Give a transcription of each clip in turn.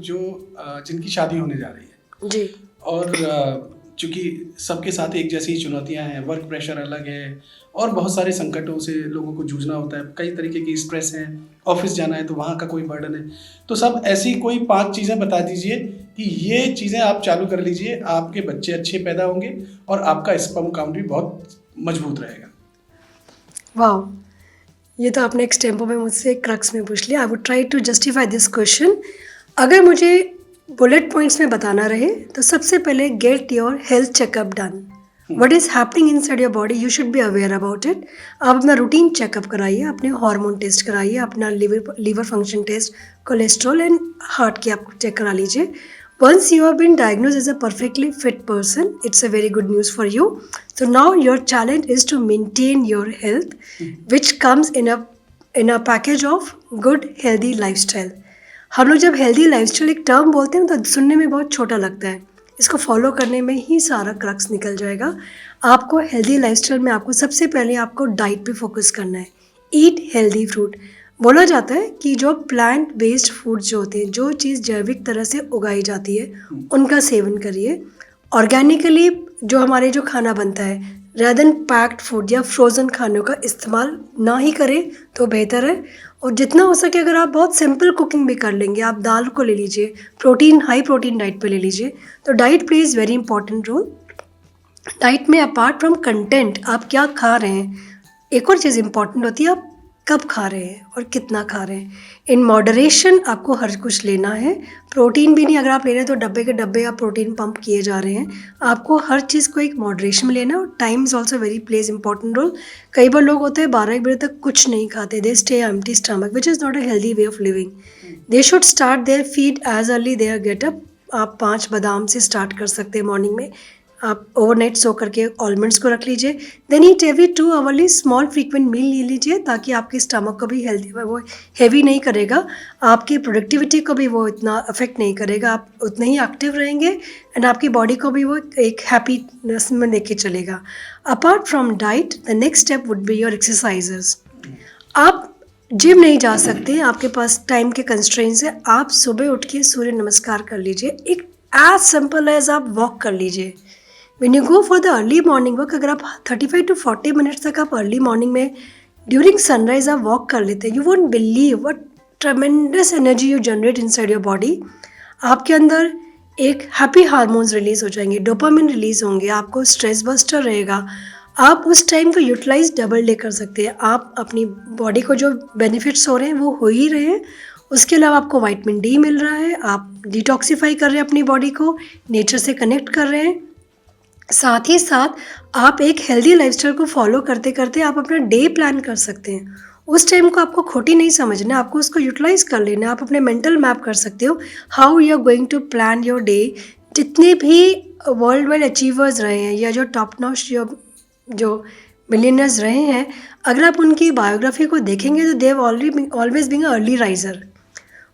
जो जिनकी शादी होने जा रही है जी। और चूंकि सबके साथ एक जैसी ही चुनौतियां हैं, वर्क प्रेशर अलग है और बहुत सारे संकटों से लोगों को जूझना होता है, कई तरीके की स्ट्रेस हैं, ऑफिस जाना है तो वहाँ का कोई बर्डन है। तो सब ऐसी कोई 5 चीज़ें बता दीजिए कि ये चीज़ें आप चालू कर लीजिए, आपके बच्चे अच्छे पैदा होंगे और आपका स्पर्म काउंट भी बहुत मजबूत रहेगा। वाह, ये तो आपने एक्सटेम्पो में मुझसे क्रक्स में पूछ लिया। I would try to justify this question. अगर मुझे बुलेट पॉइंट्स में बताना रहे तो सबसे पहले get your health checkup done. What is happening in side your body, you should be aware about it. आप अपना रूटीन चेकअप कराइए, अपने हार्मोन टेस्ट कराइए, अपना liver function test, cholesterol and heart की आप चेक करा लीजिए। Once you have been diagnosed as a perfectly fit person, it's a very good news for you. So now your challenge is to maintain your health, which comes in a package of good healthy lifestyle. हम लोग जब healthy lifestyle एक term बोलते हैं तो सुनने में बहुत छोटा लगता है, इसको फॉलो करने में ही सारा क्रक्स निकल जाएगा। आपको हेल्दी लाइफस्टाइल में आपको सबसे पहले आपको डाइट पे फोकस करना है। Eat healthy fruit. बोला जाता है कि जो प्लांट बेस्ड फूड जो होते हैं, जो चीज़ जैविक तरह से उगाई जाती है, उनका सेवन करिए। ऑर्गेनिकली जो हमारे जो खाना बनता है, रेदर देन पैक्ड फूड या फ्रोज़न खानों का इस्तेमाल ना ही करें तो बेहतर है। और जितना हो सके अगर आप बहुत सिंपल कुकिंग भी कर लेंगे, आप दाल को ले लीजिए, प्रोटीन हाई प्रोटीन डाइट पे ले लीजिए। तो diet plays very important role. Diet में अपार्ट फ्रॉम कंटेंट आप क्या खा रहे हैं, एक और चीज़ इंपॉर्टेंट होती है, आप कब खा रहे हैं और कितना खा रहे हैं। इन मॉडरेशन आपको हर कुछ लेना है। प्रोटीन भी नहीं, अगर आप ले रहे हैं तो डब्बे के डब्बे आप प्रोटीन पंप किए जा रहे हैं। आपको हर चीज़ को एक मॉडरेशन में लेना है। और time is also very plays important role. कई बार लोग होते हैं 12 बजे तक कुछ नहीं खाते, they stay empty stomach, which is not a healthy way of living. They should start their feed as early their get up. आप 5 बादाम से स्टार्ट कर सकते हैं मॉर्निंग में। आप ओवरनाइट सो करके ऑलमंड्स को रख लीजिए। Then eat every 2 hourly small frequent meal ले लीजिए, ताकि आपके स्टमक को भी हेल्दी, वो हेवी नहीं करेगा, आपकी प्रोडक्टिविटी को भी वो इतना अफेक्ट नहीं करेगा। आप उतने ही एक्टिव रहेंगे एंड आपकी बॉडी को भी वो एक हैप्पीनेस में लेके चलेगा। Apart from diet, the next step would be your exercises. आप जिम नहीं जा सकते, आपके पास टाइम के कंस्ट्रेंट्स है, आप सुबह उठ के सूर्य नमस्कार कर लीजिए। एक एज सिंपल एज आप वॉक कर लीजिए। When you go for the early morning walk, अगर आप 35 to 40 मिनट्स तक आप अर्ली मॉर्निंग में ड्यूरिंग सनराइज आप वॉक कर लेते हैं, you won't believe what ट्रेमेंडस energy you generate inside your body. आपके अंदर एक हैप्पी हार्मोन्स रिलीज हो जाएंगे, डोपामिन रिलीज होंगे, आपको स्ट्रेस बस्टर रहेगा। आप उस टाइम को यूटिलाइज डबल डे कर सकते हैं। आप अपनी बॉडी को जो बेनिफिट्स हो रहे हैं वो हो ही रहे हैं, उसके अलावा आपको विटामिन डी मिल रहा है, आप डिटॉक्सिफाई कर रहे हैं अपनी बॉडी को, नेचर से कनेक्ट कर रहे हैं। साथ ही साथ आप एक हेल्दी लाइफस्टाइल को फॉलो करते करते आप अपना डे प्लान कर सकते हैं। उस टाइम को आपको खोटी नहीं समझना, आपको उसको यूटिलाइज कर लेना। आप अपने मेंटल मैप कर सकते हो, how you are going to plan your day. जितने भी वर्ल्ड वाइड अचीवर्स रहे हैं या जो टॉप नॉच जो मिलियनर्स रहे हैं, अगर आप उनकी बायोग्राफी को देखेंगे तो they always being early riser.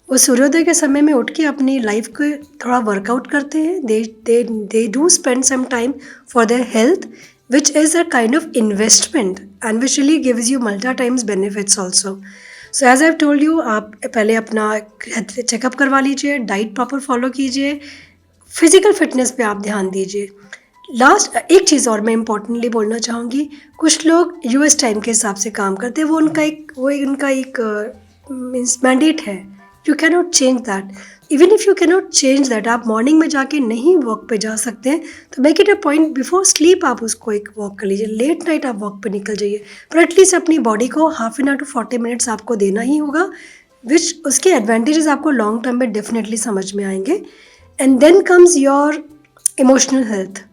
वो सूर्योदय के समय में उठ के अपनी लाइफ को थोड़ा वर्कआउट करते हैं। They do spend some time for their health, which is a kind of investment and which really gives you multi times benefits also. So as I have told you, आप पहले अपना checkup करवा लीजिए, diet proper follow कीजिए, physical fitness पे आप ध्यान दीजिए। लास्ट एक चीज़ और मैं इम्पॉर्टेंटली बोलना चाहूँगी, कुछ लोग यूएस टाइम के हिसाब से काम करते हैं, वो उनका एक मीन्स मैंडेट है। You can not change that. Even if you can not change that, आप मॉर्निंग में जाके नहीं वॉक पे जा सकते हैं तो make it a point before sleep आप उसको एक वॉक कर लीजिए। लेट नाइट आप वॉक पे निकल जाइए, पर एटलीस्ट अपनी बॉडी को half an hour to 40 minutes आपको देना ही होगा, विच उसके एडवांटेजेस आपको लॉन्ग टर्म में डेफिनेटली समझ में आएंगे। And then comes your emotional health.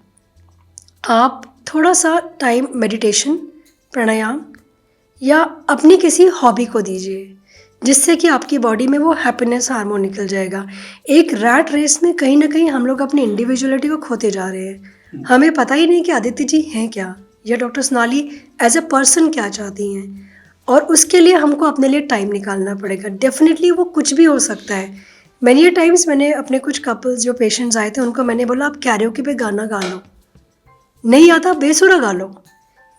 आप थोड़ा सा टाइम मेडिटेशन, प्राणायाम या अपनी किसी हॉबी को दीजिए, जिससे कि आपकी बॉडी में वो हैप्पीनेस हार्मोन निकल जाएगा। एक रैट रेस में कहीं ना कहीं हम लोग अपनी इंडिविजुअलिटी को खोते जा रहे हैं। हमें पता ही नहीं कि आदित्य जी हैं क्या या doctor Sonali as a person क्या चाहती हैं, और उसके लिए हमको अपने लिए टाइम निकालना पड़ेगा। डेफिनेटली वो कुछ भी हो सकता है। मैनी टाइम्स मैंने अपने कुछ कपल्स जो पेशेंट्स आए थे उनको मैंने बोला, आप कैरियोके पे गाना गा लो, नहीं आता बेसुरा गा लो।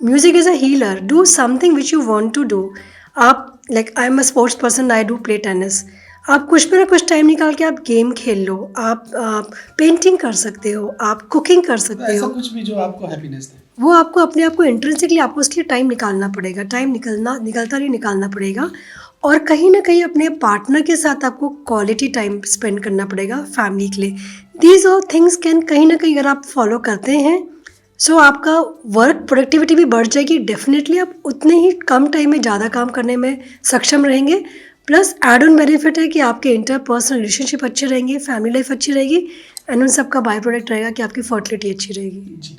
Music is a healer, do something which you want to do. आप like I am a sports person, I do play tennis. आप कुछ ना कुछ टाइम निकाल के आप गेम खेल लो, आप पेंटिंग कर सकते हो, आप कुकिंग कर तो सकते ऐसा हो। कुछ भी जो आपको हैप्पीनेस दे। वो आपको अपने आप को इंट्रिंसिकली आपको उसके लिए टाइम निकालना पड़ेगा, टाइम निकलता नहीं निकालना पड़ेगा। और कहीं ना कहीं अपने पार्टनर के साथ आपको क्वालिटी टाइम स्पेंड करना पड़ेगा फैमिली के लिए। दीज ऑल थिंग्स कैन कहीं ना कहीं अगर आप फॉलो करते हैं, सो आपका वर्क प्रोडक्टिविटी भी बढ़ जाएगी। डेफिनेटली आप उतने ही कम टाइम में ज़्यादा काम करने में सक्षम रहेंगे। प्लस एड ऑन बेनिफिट है कि आपके इंटरपर्सनल रिलेशनशिप अच्छे रहेंगे, फैमिली लाइफ अच्छी रहेगी, एंड उन सब का बाय प्रोडक्ट रहेगा कि आपकी फर्टिलिटी अच्छी रहेगी। जी।